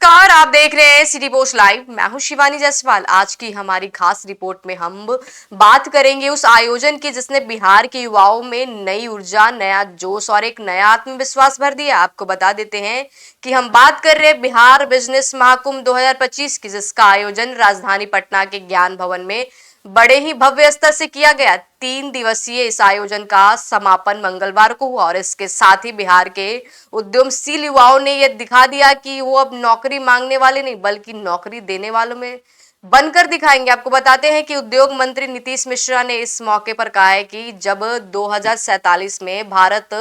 नमस्कार, आप देख रहे हैं सिटी पोस्ट लाइव। मैं हूं शिवानी जायसवाल। आज की हमारी खास रिपोर्ट में हम बात करेंगे उस आयोजन की जिसने बिहार के युवाओं में नई ऊर्जा, नया जोश और एक नया आत्मविश्वास भर दिया। आपको बता देते हैं कि हम बात कर रहे हैं बिहार बिजनेस महाकुंभ 2025 की, जिसका आयोजन राजधानी पटना के ज्ञान भवन में बड़े ही भव्य स्तर से किया गया। 3 दिवसीय इस आयोजन का समापन मंगलवार को हुआ और इसके साथ ही बिहार के उद्यमशील युवाओं ने यह दिखा दिया कि वो अब नौकरी मांगने वाले नहीं बल्कि नौकरी देने वालों में बनकर दिखाएंगे। आपको बताते हैं कि उद्योग मंत्री नीतीश मिश्रा ने इस मौके पर कहा है कि जब 2047 में भारत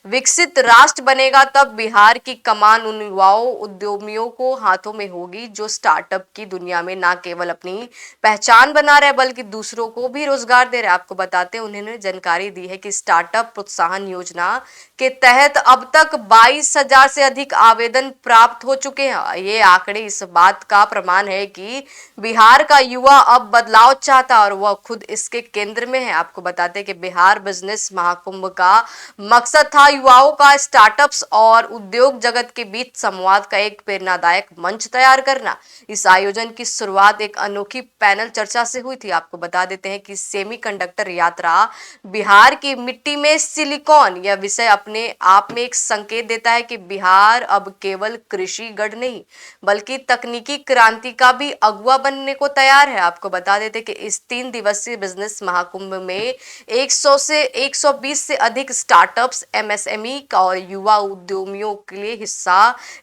विकसित राष्ट्र बनेगा तब बिहार की कमान उन युवाओं उद्यमियों को हाथों में होगी जो स्टार्टअप की दुनिया में न केवल अपनी पहचान बना रहे बल्कि दूसरों को भी रोजगार दे रहे। आपको बताते हैं उन्होंने जानकारी दी है कि स्टार्टअप प्रोत्साहन योजना के तहत अब तक 22,000 से अधिक आवेदन प्राप्त हो चुके हैं। ये आंकड़े इस बात का प्रमाण है कि बिहार का युवा अब बदलाव चाहता और वह खुद इसके केंद्र में है। आपको बताते हैं कि बिहार बिजनेस महाकुंभ का मकसद था युवाओं का स्टार्टअप्स और उद्योग जगत के बीच संवाद का एक प्रेरणादायक मंच तैयार करना। इस आयोजन की शुरुआत एक अनोखी पैनल चर्चा से हुई थी। आपको बता देते हैं कि सेमीकंडक्टर यात्रा बिहार की मिट्टी में सिलिकॉन, यह विषय अपने आप में एक संकेत देता है कि बिहार अब केवल कृषि गढ़ नहीं बल्कि तकनीकी क्रांति का भी अगुवा बनने को तैयार है। आपको बता देते कि इस 3 दिवसीय बिजनेस महाकुंभ में 100 से 120 से अधिक स्टार्टअप्स, एमएसएमई और युवा उद्यमियों के लिए हिस्सा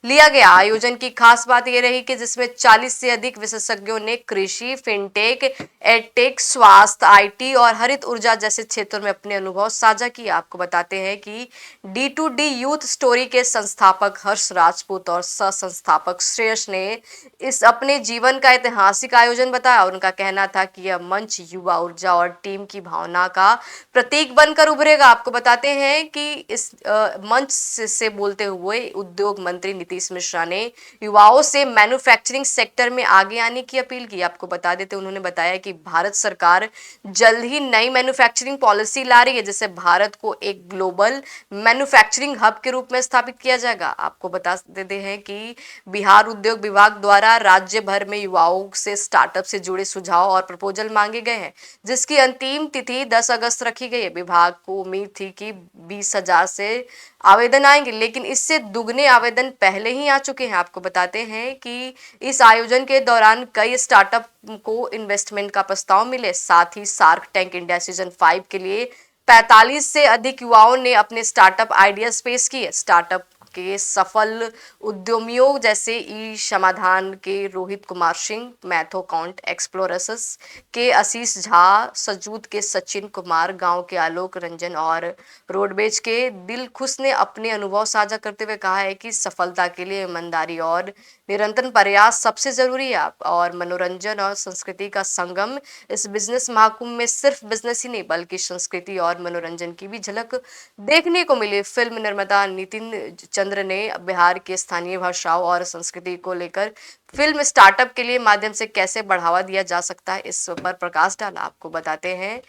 लिया गया। आयोजन की खास बात यह रही कि जिसमें 40 से अधिक विशेषज्ञों ने कृषि, फिनटेक, एडटेक, स्वास्थ्य, आईटी और हरित ऊर्जा जैसे क्षेत्रों में अपने अनुभव साझा किए। आपको बताते हैं कि D2D यूथ स्टोरी के संस्थापक हर्ष राजपूत और सह संस्थापक श्रेयस ने इस अपने जीवन का ऐतिहासिक आयोजन बताया। उनका कहना था कि यह मंच युवा ऊर्जा और टीम की भावना का प्रतीक बनकर उभरेगा। आपको बताते हैं कि इस मंच से बोलते हुए उद्योग मंत्री नीतीश मिश्रा ने युवाओं से मैन्युफैक्चरिंग सेक्टर में आगे आने की अपील की। आपको बता देते उन्होंने बताया कि भारत सरकार जल्द ही नई मैन्युफैक्चरिंग पॉलिसी ला रही है जिससे भारत को एक ग्लोबल मैन्युफैक्चरिंग हब के रूप में स्थापित किया जाएगा। आपको बता देते हैं कि बिहार उद्योग विभाग द्वारा राज्य भर में युवाओं से स्टार्टअप से जुड़े सुझाव और प्रपोजल मांगे गए हैं जिसकी अंतिम तिथि 10 अगस्त रखी गई है। विभाग को उम्मीद थी कि 20,000 से आवेदन आएंगे लेकिन इससे दुगने आवेदन पहले ही आ चुके हैं। आपको बताते हैं कि इस आयोजन के दौरान कई स्टार्टअप को इन्वेस्टमेंट का प्रस्ताव मिले। साथ ही शार्क टैंक इंडिया सीजन 5 के लिए 45 से अधिक युवाओं ने अपने स्टार्टअप आइडियाज पेश किए। स्टार्टअप के सफल उद्यमियों जैसे ई समाधान के रोहित कुमार सिंह, मैथो काउंट एक्सप्लोरर्स के आशीष झा, सजूद के सचिन कुमार, गांव के आलोक रंजन और रोडवेज के दिल खुश ने अपने अनुभव साझा करते हुए कहा है कि सफलता के लिए ईमानदारी और निरंतर प्रयास सबसे जरूरी है। और मनोरंजन और संस्कृति का संगम इस बिजनेस महाकुंभ में सिर्फ बिजनेस ही नहीं बल्कि संस्कृति और मनोरंजन की भी झलक देखने को मिली। फिल्म निर्माता नितिन चंद्र ने बिहार के स्थानीय भाषाओं और संस्कृति को लेकर फिल्म स्टार्टअप के लिए माध्यम से कैसे बढ़ावा दिया जा सकता है इस पर प्रकाश डाला। आपको बताते हैं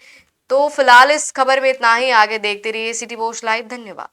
तो फिलहाल इस खबर में इतना ही। आगे देखते रहिए सिटी पोस्ट लाइव। धन्यवाद।